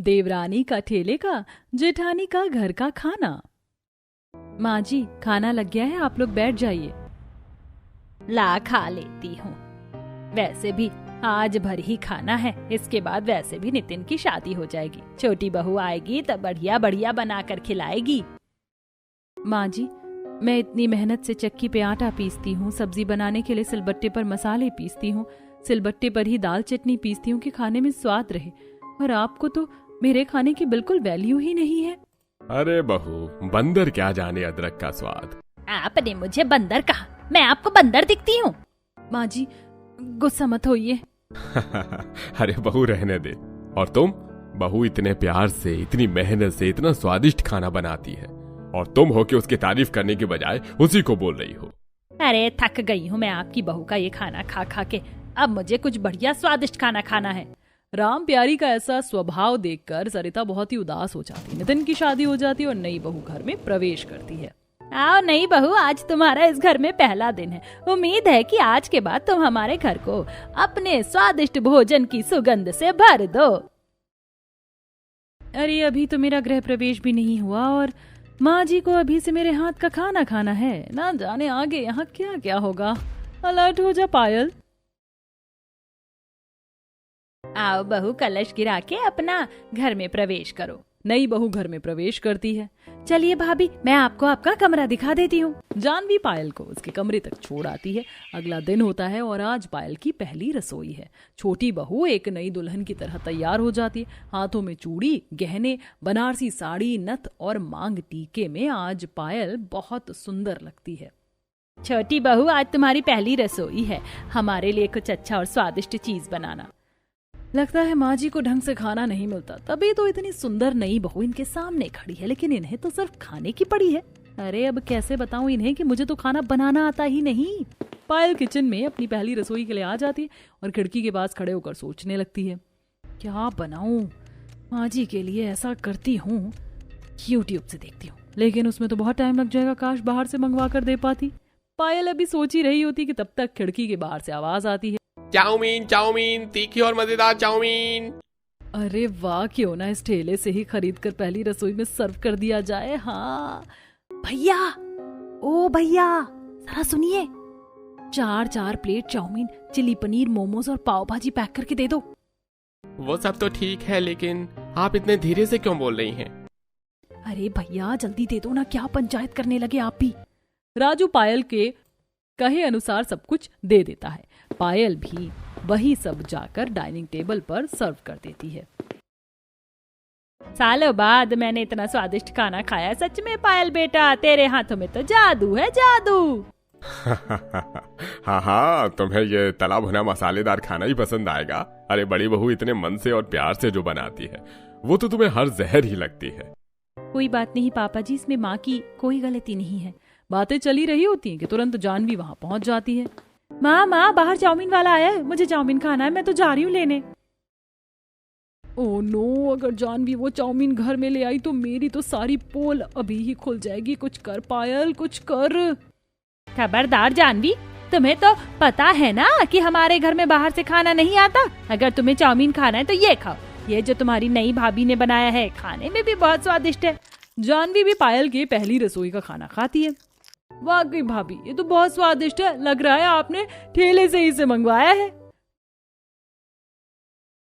देवरानी का ठेले का, जेठानी का घर का खाना। माँ जी, खाना लग गया है, आप लोग बैठ जाइए। ला, खा लेती हूँ। वैसे भी आज भर ही खाना है, इसके बाद वैसे भी नितिन की शादी हो जाएगी। छोटी बहू आएगी तब बढ़िया बढ़िया बनाकर खिलाएगी। माँ जी, मैं इतनी मेहनत से चक्की पे आटा पीसती हूँ, सब्जी बनाने के लिए सिलबट्टे पर मसाले पीसती हूँ, सिलबट्टे पर ही दाल चटनी पीसती हूँ कि खाने में स्वाद रहे, और आपको तो मेरे खाने की बिल्कुल वैल्यू ही नहीं है। अरे बहू, बंदर क्या जाने अदरक का स्वाद। आपने मुझे बंदर कहा, मैं आपको बंदर दिखती हूँ? माँ जी, गुस्सा मत होइए। अरे बहू, रहने दे। और तुम, बहू इतने प्यार से, इतनी मेहनत से इतना स्वादिष्ट खाना बनाती है, और तुम हो कि उसकी तारीफ करने के बजाय उसी को बोल रही हो। अरे थक गई हूँ मैं आपकी बहू का ये खाना खा खा के, अब मुझे कुछ बढ़िया स्वादिष्ट खाना खाना है। राम प्यारी का ऐसा स्वभाव देखकर सरिता बहुत ही उदास हो जाती। नितिन की शादी हो जाती है और नई बहू घर में प्रवेश करती है। आओ नई बहू, आज तुम्हारा इस घर में पहला दिन है। उम्मीद है कि आज के बाद तुम हमारे घर को अपने स्वादिष्ट भोजन की सुगंध से भर दो। अरे अभी तो मेरा गृह प्रवेश भी नहीं हुआ और माँ जी को अभी से मेरे हाथ का खाना खाना है। ना जाने आगे यहाँ क्या क्या होगा। अलर्ट हो जा पायल। आओ बहू, कलश गिरा के अपना घर में प्रवेश करो। नई बहू घर में प्रवेश करती है। चलिए भाभी, मैं आपको आपका कमरा दिखा देती हूँ। जानवी पायल को उसके कमरे तक छोड़ आती है। अगला दिन होता है और आज पायल की पहली रसोई है। छोटी बहू एक नई दुल्हन की तरह तैयार हो जाती है। हाथों में चूड़ी, गहने, बनारसी साड़ी, नथ और मांग टीके में आज पायल बहुत सुंदर लगती है। छोटी बहू, आज तुम्हारी पहली रसोई है, हमारे लिए कुछ अच्छा और स्वादिष्ट चीज बनाना। लगता है माँ जी को ढंग से खाना नहीं मिलता, तभी तो इतनी सुंदर नई बहू इनके सामने खड़ी है, लेकिन इन्हें तो सिर्फ खाने की पड़ी है। अरे अब कैसे बताऊं इन्हें कि मुझे तो खाना बनाना आता ही नहीं। पायल किचन में अपनी पहली रसोई के लिए आ जाती है और खिड़की के पास खड़े होकर सोचने लगती है, क्या बनाऊं माँ जी के लिए। ऐसा करती हूँ, यूट्यूब से देखती हूँ, लेकिन उसमें तो बहुत टाइम लग जाएगा, काश बाहर से मंगवा कर दे पाती। पायल अभी सोच ही रही होती कि तब तक खिड़की के बाहर से आवाज आती है, चाउमीन चाउमीन, तीखी और मजेदार चाउमीन। अरे वाह, क्यों ना इस ठेले से ही खरीद कर पहली रसोई में सर्व कर दिया जाए। हाँ भैया, ओ भैया जरा सुनिए, 4 plate chow mein, chilli paneer, momos और पाव भाजी पैक करके दे दो। वो सब तो ठीक है, लेकिन आप इतने धीरे से क्यों बोल रही हैं? अरे भैया जल्दी दे दो ना, क्या पंचायत करने लगे आप भी। राजू पायल के कहे अनुसार सब कुछ दे देता है। पायल भी वही सब जाकर डाइनिंग टेबल पर सर्व कर देती है। सालों बाद मैंने इतना स्वादिष्ट खाना खाया। सच में पायल बेटा, तेरे हाथों में तो जादू है, जादू। हाँ हाँ, तुम्हें ये तला भुना मसालेदार खाना ही पसंद आएगा। अरे बड़ी बहू इतने मन से और प्यार से जो बनाती है, वो तो तुम्हें हर जहर ही लगती है। कोई बात नहीं पापा जी, इसमें माँ की कोई गलती नहीं है। बातें चली रही होती हैं कि तुरंत जानवी वहाँ पहुँच जाती है। माँ बाहर चाउमीन वाला आया है, मुझे चाउमीन खाना है, मैं तो जा रही हूँ लेने। ओह नो, अगर जानवी वो चाउमीन घर में ले आई तो मेरी तो सारी पोल अभी ही खुल जाएगी। कुछ कर पायल, कुछ कर। खबरदार जानवी, तुम्हें तो पता है ना कि हमारे घर में बाहर से खाना नहीं आता। अगर तुम्हें चाउमीन खाना है तो ये खाओ, ये जो तुम्हारी नई भाभी ने बनाया है, खाने में भी बहुत स्वादिष्ट है। जानवी भी पायल की पहली रसोई का खाना खाती है। वाकई भाभी, ये तो बहुत स्वादिष्ट है, लग रहा है आपने ठेले से ही से मंगवाया है।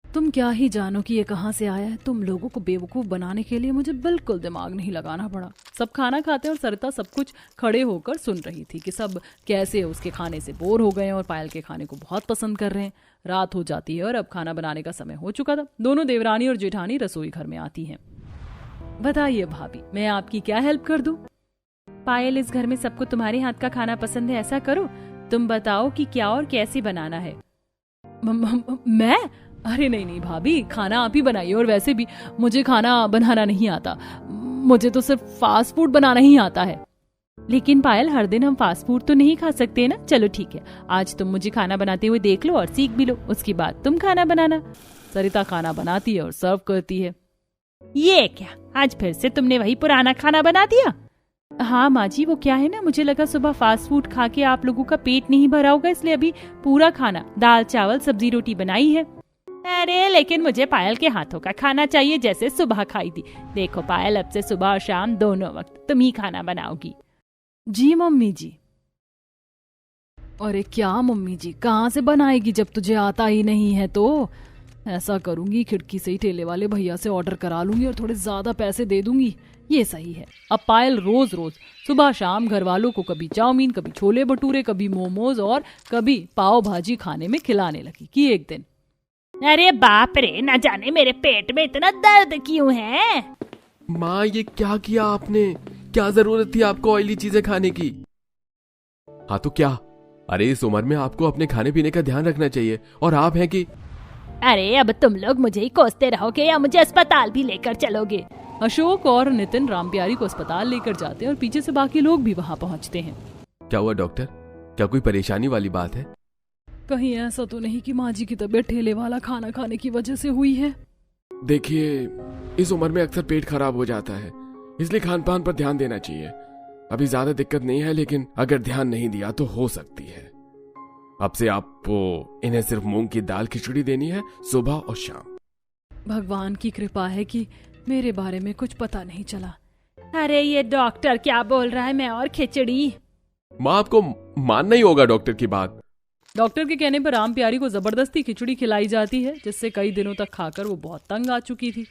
तुम क्या ही जानो कि ये कहाँ से आया है। तुम लोगों को बेवकूफ बनाने के लिए मुझे बिल्कुल दिमाग नहीं लगाना पड़ा। सब खाना खाते और सरिता सब कुछ खड़े होकर सुन रही थी कि सब कैसे उसके खाने से बोर हो गए और पायल के खाने को बहुत पसंद कर रहे हैं। रात हो जाती है और अब खाना बनाने का समय हो चुका था। दोनों देवरानी और जेठानी रसोई घर में आती हैं। बताइए भाभी, मैं आपकी क्या हेल्प कर दूं? पायल, इस घर में सबको तुम्हारे हाथ का खाना पसंद है। ऐसा करो, तुम बताओ कि क्या और कैसे बनाना है। मैं? अरे नहीं भाभी, खाना आप ही बनाइए, और वैसे भी मुझे खाना बनाना नहीं आता, मुझे तो सिर्फ फास्ट फूड बनाना ही आता है। लेकिन पायल, हर दिन हम फास्ट फूड तो नहीं खा सकते ना। चलो ठीक है, आज तुम मुझे खाना बनाते हुए देख लो और सीख भी लो, उसके बाद तुम खाना बनाना। सरिता खाना बनाती है और सर्व करती है। ये क्या, आज फिर से तुमने वही पुराना खाना बना दिया? हाँ माँ जी, वो क्या है ना, मुझे लगा सुबह फास्ट फूड खा के आप लोगों का पेट नहीं भरा होगा, इसलिए अभी पूरा खाना, दाल चावल सब्जी रोटी बनाई है। अरे लेकिन मुझे पायल के हाथों का खाना चाहिए जैसे सुबह खाई थी। देखो पायल, अब से सुबह और शाम दोनों वक्त तुम ही खाना बनाओगी। जी मम्मी जी। अरे क्या मम्मी जी, कहाँ से बनाएगी जब तुझे आता ही नहीं है? तो ऐसा करूंगी, खिड़की से ही ठेले वाले भैया से ऑर्डर करा लूंगी और थोड़े ज्यादा पैसे दे दूंगी। ये सही है। अब पायल रोज रोज सुबह शाम घर वालों को कभी चाउमीन, कभी छोले भटूरे, कभी मोमोज और कभी पाव भाजी खाने में खिलाने लगी कि एक दिन, अरे बाप रे, न जाने मेरे पेट में इतना दर्द क्यों है। माँ ये क्या किया आपने? क्या जरूरत थी आपको ऑयली चीजें खाने की? हाँ तो क्या? अरे इस उम्र में आपको अपने खाने पीने का ध्यान रखना चाहिए, और आप हैं कि अरे अब तुम लोग मुझे ही कोसते रहोगे या मुझे अस्पताल भी लेकर चलोगे? अशोक और नितिन रामप्यारी को अस्पताल लेकर जाते हैं और पीछे से बाकी लोग भी वहाँ पहुँचते हैं। क्या हुआ डॉक्टर? क्या कोई परेशानी वाली बात है? कहीं ऐसा तो नहीं कि माँ जी की तबीयत ठेले वाला खाना खाने की वजह से हुई है? देखिए, इस उम्र में अक्सर पेट खराब हो जाता है, इसलिए खान पान पर ध्यान देना चाहिए। अभी ज्यादा दिक्कत नहीं है, लेकिन अगर ध्यान नहीं दिया तो हो सकती है। अब से आपको इन्हें सिर्फ मूंग की दाल खिचड़ी देनी है सुबह और शाम। भगवान की कृपा है कि मेरे बारे में कुछ पता नहीं चला। अरे ये डॉक्टर क्या बोल रहा है, मैं और खिचड़ी? माँ आपको मानना ही होगा डॉक्टर की बात। डॉक्टर के कहने पर रामप्यारी को जबरदस्ती खिचड़ी खिलाई जाती है, जिससे कई दिनों तक खाकर वो बहुत तंग आ चुकी थी।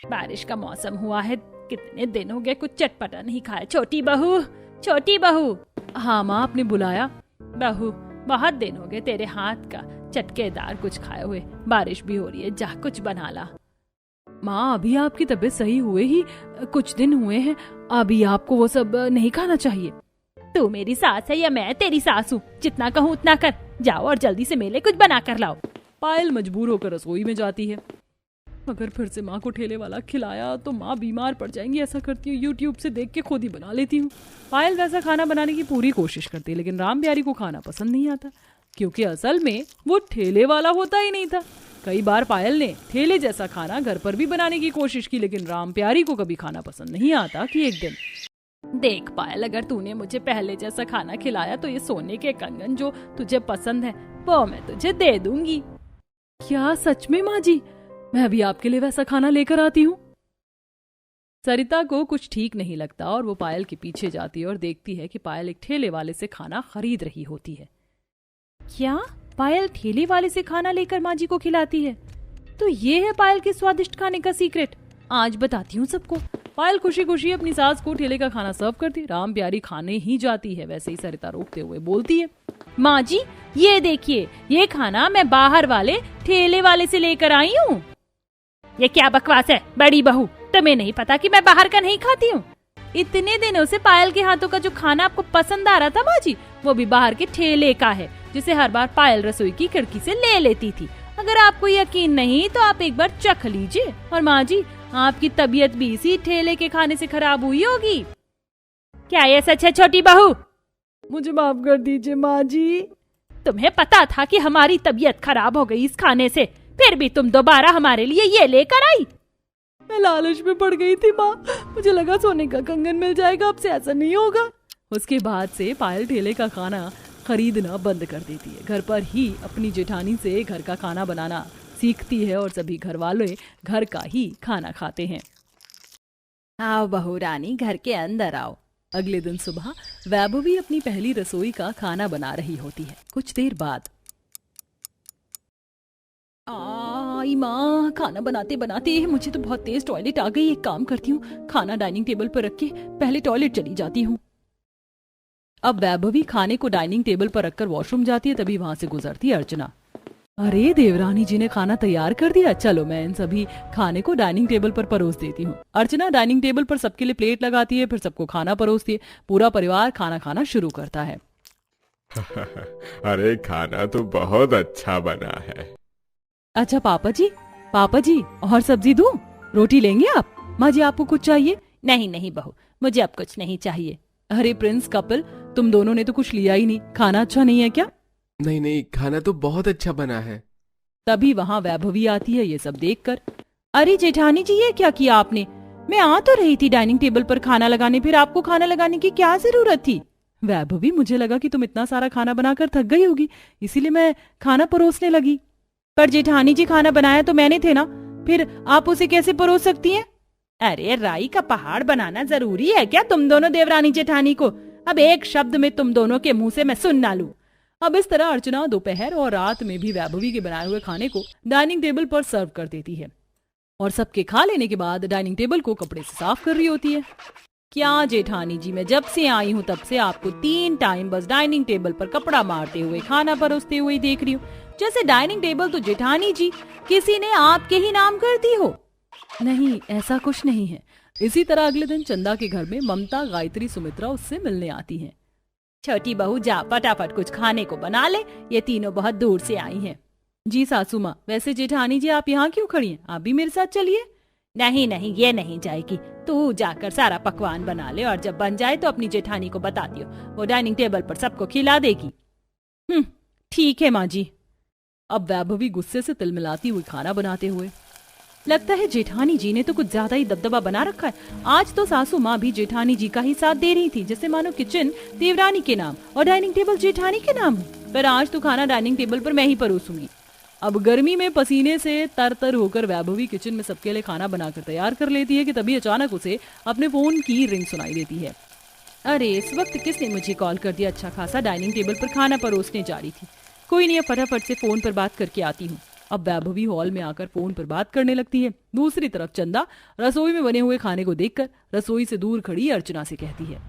बारिश का मौसम हुआ है, कितने दिन हो गए कुछ चटपटा नहीं खाया। छोटी बहू, छोटी बहू। हाँ माँ, आपने बुलाया? बहू, बहुत दिन हो गए तेरे हाथ का चटकेदार कुछ खाए हुए। बारिश भी हो रही है, जा कुछ बना ला। माँ अभी आपकी तबीयत सही हुए ही कुछ दिन हुए हैं, अभी आपको वो सब नहीं खाना चाहिए। तू मेरी सास है या मैं तेरी सास हूँ? जितना कहूँ उतना कर। जाओ और जल्दी से मेले कुछ बना कर लाओ। पायल मजबूर होकर रसोई में जाती है। अगर फिर से माँ को ठेले वाला खिलाया तो माँ बीमार पड़ जाएंगी। ऐसा करती हूँ, यूट्यूब से देख के खुद ही बना लेती हूँ। पायल वैसा खाना बनाने की पूरी कोशिश करती है, लेकिन रामप्यारी को खाना पसंद नहीं आता, क्योंकि असल में वो ठेले वाला होता ही नहीं था। कई बार पायल ने ठेले जैसा खाना घर पर भी बनाने की कोशिश की, लेकिन रामप्यारी को कभी खाना पसंद नहीं आता कि एक दिन, देख पायल, अगर तूने मुझे पहले जैसा खाना खिलाया तो ये सोने के कंगन जो तुझे पसंद है वो मैं तुझे दे दूंगी। क्या सच में माँ जी? मैं अभी आपके लिए वैसा खाना लेकर आती हूँ। सरिता को कुछ ठीक नहीं लगता और वो पायल के पीछे जाती है और देखती है कि पायल एक ठेले वाले से खाना खरीद रही होती है। क्या पायल ठेले वाले से खाना लेकर माँ जी को खिलाती है? तो ये है पायल के स्वादिष्ट खाने का सीक्रेट। आज बताती हूँ सबको। पायल खुशी खुशी अपनी सास को ठेले का खाना सर्व करती। रामप्यारी खाने ही जाती है, वैसे ही सरिता रोकते हुए बोलती है, माँ जी ये देखिए, ये खाना मैं बाहर वाले ठेले वाले से लेकर आई हूँ। ये क्या बकवास है बड़ी बहू, तुम्हें नहीं पता कि मैं बाहर का नहीं खाती हूँ? इतने दिनों से पायल के हाथों का जो खाना आपको पसंद आ रहा था माँ जी, वो भी बाहर के ठेले का है, जिसे हर बार पायल रसोई की खिड़की से ले लेती थी। अगर आपको यकीन नहीं तो आप एक बार चख लीजिए। और माँ जी, आपकी तबीयत भी इसी ठेले के खाने से खराब हुई होगी। क्या ये सच है छोटी बहू? मुझे माफ कर दीजिए माँ जी। तुम्हें पता था कि हमारी तबीयत खराब हो गई इस खाने से, फिर भी तुम दोबारा हमारे लिए ये लेकर आई? मैं लालच में पड़ गई थी माँ, मुझे लगा सोने का कंगन मिल जाएगा, अब से ऐसा नहीं होगा। उसके बाद से पायल ठेले का खाना खरीदना बंद कर देती है। घर पर ही अपनी जेठानी से घर का खाना बनाना सीखती है और सभी घर वाले घर का ही खाना खाते हैं। आओ बहू रानी, घर के अंदर आओ। अगले दिन सुबह वैभवी अपनी पहली रसोई का खाना बना रही होती है। कुछ देर बाद, आई माँ, खाना बनाते बनाते मुझे तो बहुत तेज टॉयलेट आ गई। एक काम करती हूँ, खाना डाइनिंग टेबल पर रख के पहले टॉयलेट चली जाती हूँ। अब वैभवी खाने को डाइनिंग टेबल पर रखकर वॉशरूम जाती है, तभी वहां से गुजरती है अर्चना। अरे देवरानी जी ने खाना तैयार कर दिया, चलो मैं इन सभी खाने को डाइनिंग टेबल पर परोस देती हूँ। अर्चना डाइनिंग टेबल पर सबके लिए प्लेट लगाती है, फिर सबको खाना परोसती है। पूरा परिवार खाना खाना शुरू करता है। अरे खाना तो बहुत अच्छा बना है। अच्छा पापा जी और सब्जी दूं? रोटी लेंगे आप? माँ जी आपको कुछ चाहिए? नहीं नहीं बहू, मुझे अब कुछ नहीं चाहिए। अरे प्रिंस कपिल, तुम दोनों ने तो कुछ लिया ही नहीं, खाना अच्छा नहीं है क्या? नहीं नहीं, खाना तो बहुत अच्छा बना है। तभी वहाँ वैभवी आती है ये सब देखकर। अरे जेठानी जी, ये क्या किया आपने? मैं आ तो रही थी डाइनिंग टेबल पर खाना लगाने, फिर आपको खाना लगाने की क्या जरूरत थी? वैभवी, मुझे लगा कि तुम इतना सारा खाना बनाकर थक गई होगी, इसीलिए मैं खाना परोसने लगी। पर जेठानी जी खाना बनाया तो मैंने थे ना, फिर आप उसे कैसे परोस सकती हैं? अरे राई का पहाड़ बनाना जरूरी है क्या तुम दोनों देवरानी जेठानी को? अब एक शब्द में तुम दोनों के मुंह से मैं सुन ना लूं। अब इस तरह अर्चना दोपहर और रात में भी वैभवी के बनाए हुए खाने को डाइनिंग टेबल पर सर्व कर देती है और सबके खा लेने के बाद डाइनिंग टेबल को कपड़े से साफ कर रही होती है। क्या जेठानी जी, मैं जब से आई हूँ तब से आपको 3 टाइम बस डाइनिंग टेबल पर कपड़ा मारते हुए खाना परोसते हुए देख रही हूँ, जैसे डाइनिंग टेबल तो जेठानी जी किसी ने आपके ही नाम कर दी हो। नहीं, ऐसा कुछ नहीं है। इसी तरह अगले दिन चंदा के घर में ममता, गायत्री, सुमित्रा उससे मिलने आती हैं। छोटी बहू जा फटाफट कुछ खाने को बना ले, ये तीनों बहुत दूर से आई हैं। जी सासू माँ, वैसे जेठानी जी आप यहाँ क्यों खड़ी हैं? आप भी मेरे साथ चलिए। नहीं नहीं, ये नहीं जाएगी, तू जाकर सारा पकवान बना ले और जब बन जाए तो अपनी जेठानी को बता दियो, वो डाइनिंग टेबल पर सबको खिला देगी। ठीक है माँ जी। अब वैभवी गुस्से से तिलमिलाती हुई खाना बनाते हुए, लगता है जेठानी जी ने तो कुछ ज्यादा ही दबदबा बना रखा है। आज तो सासू माँ भी जेठानी जी का ही साथ दे रही थी, जैसे मानो किचन देवरानी के नाम और डाइनिंग टेबल जेठानी के नाम है। पर आज तो खाना डाइनिंग टेबल पर मैं ही परोसूंगी। अब गर्मी में पसीने से तरतर होकर वैभवी किचन में सबके लिए खाना बनाकर तैयार कर लेती है कि तभी अचानक उसे अपने फोन की रिंग सुनाई देती है। अरे इस वक्त किसने मुझे कॉल कर दिया? अच्छा खासा डाइनिंग टेबल पर खाना परोसने जा रही थी। कोई नहीं, फटाफट से फोन पर बात करके आती हूँ। अब वैभवी हॉल में आकर फोन पर बात करने लगती है। दूसरी तरफ चंदा रसोई में बने हुए खाने को देखकर रसोई से दूर खड़ी अर्चना से कहती है,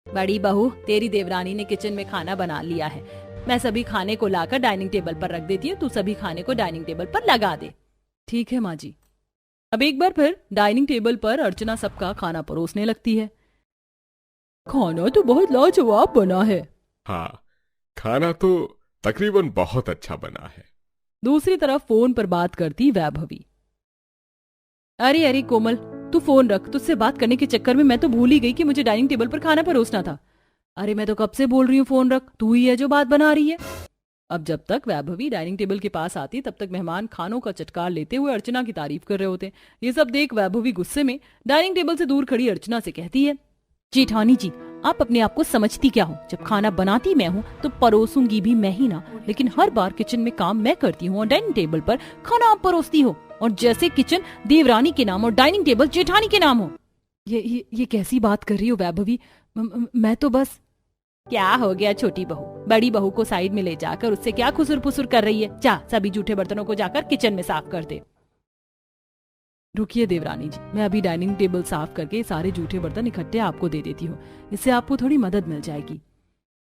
बड़ी बहू, तेरी देवरानी ने किचन में खाना बना लिया है। मैं सभी खाने को लाकर डाइनिंग टेबल पर रख देती हूँ, तू सभी खाने को डाइनिंग टेबल पर लगा दे। ठीक है माँ जी। अब एक बार फिर डाइनिंग टेबल पर अर्चना सबका खाना परोसने लगती है। खाना तो बहुत लाजवाब बना है। हाँ, खाना तो तकरीबन बहुत अच्छा बना है। दूसरी तरफ फोन पर बात करती वैभवी, अरे अरे कोमल, तू फोन रख। तुझसे बात करने के चक्कर में मैं तो भूल ही गई कि मुझे डाइनिंग टेबल पर खाना परोसना था। अरे मैं तो कब से बोल रही हूँ फोन रख, तू ही है जो बात बना रही है। अब जब तक वैभवी डाइनिंग टेबल के पास आती तब तक मेहमान खानों का चटकार लेते हुए अर्चना की तारीफ कर रहे होते। ये सब देख वैभवी गुस्से में डाइनिंग टेबल से दूर खड़ी अर्चना से कहती है, जेठानी जी, आप अपने आप को समझती क्या हो? जब खाना बनाती मैं हूँ तो परोसूंगी भी मैं ही ना, लेकिन हर बार किचन में काम मैं करती हूँ और डाइनिंग टेबल पर खाना आप परोसती हो, और जैसे किचन देवरानी के नाम और डाइनिंग टेबल जेठानी के नाम हो। ये कैसी बात कर रही हो वैभवी? मैं तो बस। क्या हो गया छोटी बहू? बड़ी बहू को साइड में ले जाकर उससे क्या खुसुर फुसुर कर रही है? जा सभी जूठे बर्तनों को जाकर किचन में साफ कर दे। रुकिए देवरानी जी, मैं अभी डाइनिंग टेबल साफ करके सारे जूठे बर्तन इकट्ठे आपको दे देती हूँ, इससे आपको थोड़ी मदद मिल जाएगी।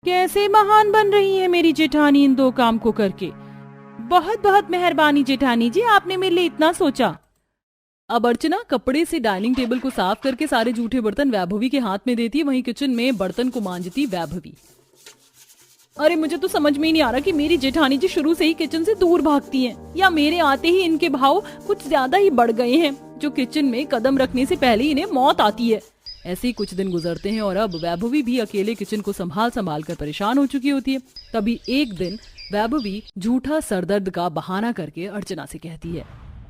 कैसे महान बन रही है मेरी जेठानी इन 2 काम को करके। बहुत बहुत मेहरबानी जेठानी जी, आपने मेरे लिए इतना सोचा। अब अर्चना कपड़े से डाइनिंग टेबल को साफ करके सारे जूठे बर्तन वैभवी के हाथ में देती है। वहीं किचन में बर्तन को मांजती वैभवी। अरे मुझे तो समझ में ही नहीं आ रहा कि मेरी जेठानी जी शुरू से ही किचन से दूर भागती हैं, या मेरे आते ही इनके भाव कुछ ज्यादा ही बढ़ गए हैं, जो किचन में कदम रखने से पहले इन्हें मौत आती है। ऐसे ही कुछ दिन गुजरते हैं और अब वैभवी भी अकेले किचन को संभाल कर परेशान हो चुकी होती है। तभी एक दिन वैभवी झूठा सरदर्द का बहाना करके अर्चना से कहती है,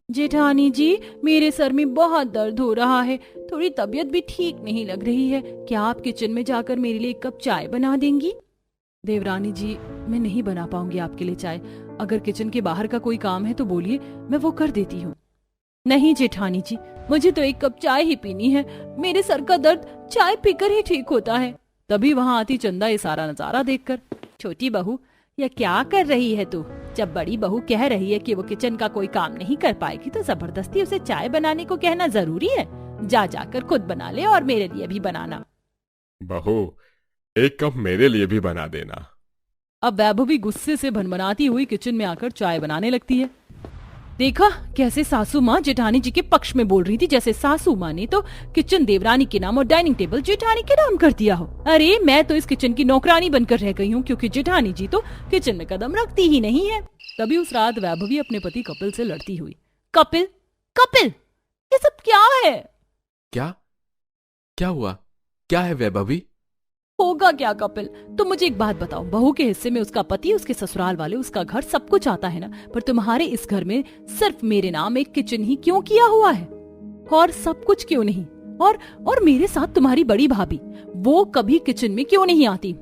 जेठानी जी, मेरे सर में बहुत दर्द हो रहा है, थोड़ी तबीयत भी ठीक नहीं लग रही है, क्या आप किचन में जाकर मेरे लिए 1 कप चाय बना देंगी? देवरानी जी, मैं नहीं बना पाऊंगी आपके लिए चाय। अगर किचन के बाहर का कोई काम है तो बोलिए, मैं वो कर देती हूँ। नहीं जेठानी जी, मुझे तो 1 कप चाय ही पीनी है, मेरे सर का दर्द चाय पीकर ही ठीक होता है। तभी वहाँ आती चंदा ये सारा नजारा देखकर, छोटी बहू, यह क्या कर रही है तू? जब बड़ी बहू कह रही है कि वो किचन का कोई काम नहीं कर पाएगी तो जबरदस्ती उसे चाय बनाने को कहना जरूरी है? जाकर खुद बना ले और मेरे लिए भी बनाना। बहू, 1 कप मेरे लिए भी बना देना। अब वैभवी गुस्से से भनभनाती हुई किचन में आकर चाय बनाने लगती है। देखा कैसे सासू माँ जेठानी जी के पक्ष में बोल रही थी, जैसे सासू माँ ने तो किचन देवरानी के नाम और डाइनिंग टेबल जेठानी के नाम कर दिया हो। अरे मैं तो इस किचन की नौकरानी बनकर रह गई हूँ, क्योंकि जेठानी जी तो किचन में कदम रखती ही नहीं है। तभी उस रात वैभवी अपने पति कपिल से लड़ती हुई, कपिल कपिल, ये सब क्या है? क्या हुआ? क्या है वैभवी? होगा क्या कपिल? तुम मुझे एक बात बताओ, बहू के हिस्से में उसका पति, उसके ससुराल वाले, उसका घर, सब कुछ आता है ना, पर तुम्हारे इस घर में सिर्फ मेरे नाम एक किचन ही क्यों किया हुआ है? और सब कुछ क्यों नहीं? और मेरे साथ तुम्हारी बड़ी भाभी, वो कभी किचन में क्यों नहीं आती?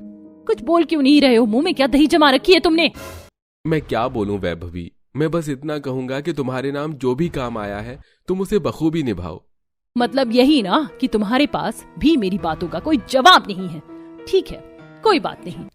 कुछ बोल क्यों नहीं रहे हो? मुंह में क्या दही जमा रखी है तुमने? मैं क्या बोलूं वैभवी, मैं बस इतना कहूंगा कि तुम्हारे नाम जो भी काम आया है तुम उसे बखूबी निभाओ। मतलब यही ना कि तुम्हारे पास भी मेरी बातों का कोई जवाब नहीं है। ठीक है, कोई बात नहीं।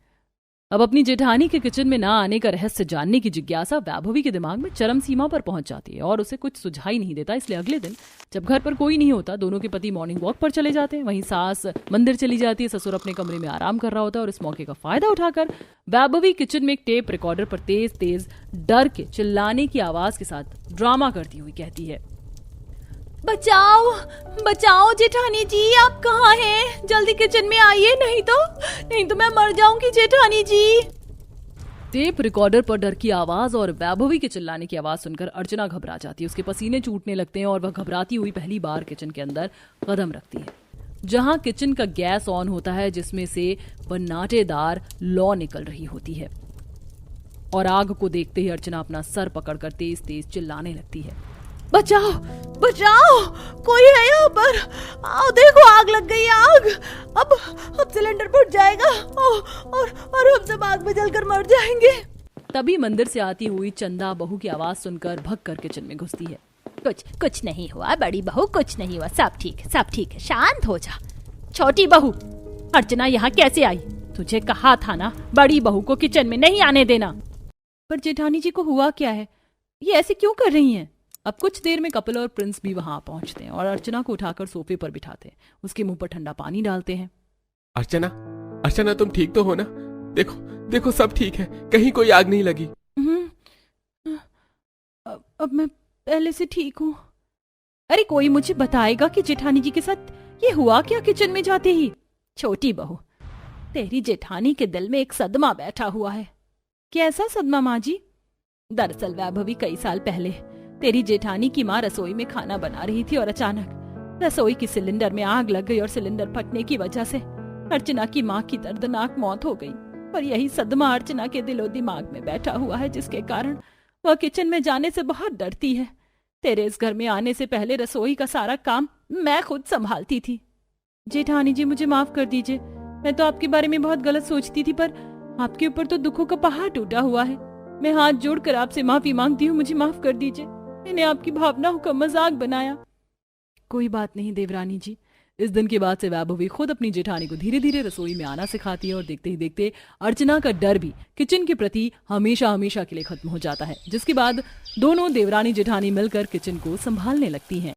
अब अपनी जेठानी के किचन में ना आने का रहस्य जानने की जिज्ञासा वैभवी के दिमाग में चरम सीमा पर पहुंच जाती है और उसे कुछ सुझाई नहीं देता। इसलिए अगले दिन जब घर पर कोई नहीं होता, दोनों के पति मॉर्निंग वॉक पर चले जाते हैं। वहीं सास मंदिर चली जाती है, ससुर अपने कमरे में आराम कर रहा होता है और इस मौके का फायदा उठाकर वैभवी किचन में एक टेप रिकॉर्डर पर तेज तेज डर के चिल्लाने की आवाज के साथ ड्रामा करती हुई कहती है, बचाओ बचाओ जेठानी जी, आप कहाँ हैं? जल्दी किचन में आइए, नहीं तो मैं मर जाऊंगी जेठानी जी। टेप रिकॉर्डर पर डर की आवाज और वैभवी के चिल्लाने की आवाज सुनकर अर्चना घबरा जाती है। उसके पसीने छूटने लगते हैं और वह घबराती हुई पहली बार किचन के अंदर कदम रखती है, जहां किचन का गैस ऑन होता है, जिसमें से वन्नाटेदार लौ निकल रही होती है। और आग को देखते ही अर्चना अपना सर पकड़कर तेज तेज चिल्लाने लगती है, बचाओ बचाओ, कोई है यहाँ पर? आओ देखो, आग लग गई, आग। अब सिलेंडर फट जाएगा और हम सब आग में जलकर मर जाएंगे। तभी मंदिर से आती हुई चंदा बहू की आवाज सुनकर भगकर किचन में घुसती है। कुछ नहीं हुआ बड़ी बहू, कुछ नहीं हुआ, सब ठीक है, शांत हो जा। छोटी बहू, अर्चना यहाँ कैसे आई? तुझे कहा था ना बड़ी बहू को किचन में नहीं आने देना। पर जेठानी जी को हुआ क्या है? ये ऐसे क्यों कर रही हैं? अब कुछ देर में कपिल और प्रिंस भी वहां पहुंचते हैं और अर्चना को उठाकर सोफे पर बिठाते हैं। उसके मुंह पर ठंडा पानी डालते हैं। अर्चना तुम ठीक तो हो ना? देखो सब ठीक है, कहीं कोई आग नहीं लगी। अब मैं पहले से ठीक हूँ। अरे कोई मुझे बताएगा कि जेठानी जी के साथ ये हुआ क्या किचन में जाते ही? छोटी बहू, तेरी जेठानी के दिल में एक सदमा बैठा हुआ है। कैसा सदमा माँ जी? दरअसल वैभवी कई साल पहले तेरी जेठानी की माँ रसोई में खाना बना रही थी और अचानक रसोई की सिलेंडर में आग लग गई और सिलेंडर फटने की वजह से अर्चना की माँ की दर्दनाक मौत हो गई। और यही सदमा अर्चना के दिलो दिमाग में बैठा हुआ है, जिसके कारण वह किचन में जाने से बहुत डरती है। तेरे इस घर में आने से पहले रसोई का सारा काम मैं खुद संभालती थी। जेठानी जी मुझे माफ कर दीजिए, मैं तो आपके बारे में बहुत गलत सोचती थी, पर आपके ऊपर तो दुखों का पहाड़ टूटा हुआ है। मैं हाथ जोड़कर आपसे माफी मांगती हूँ, मुझे माफ कर दीजिए। मैंने आपकी भावनाओं का मजाक बनाया। कोई बात नहीं देवरानी जी। इस दिन के बाद से वैभवी खुद अपनी जेठानी को धीरे धीरे रसोई में आना सिखाती है और देखते ही देखते अर्चना का डर भी किचन के प्रति हमेशा हमेशा के लिए खत्म हो जाता है, जिसके बाद दोनों देवरानी जेठानी मिलकर किचन को संभालने लगती हैं।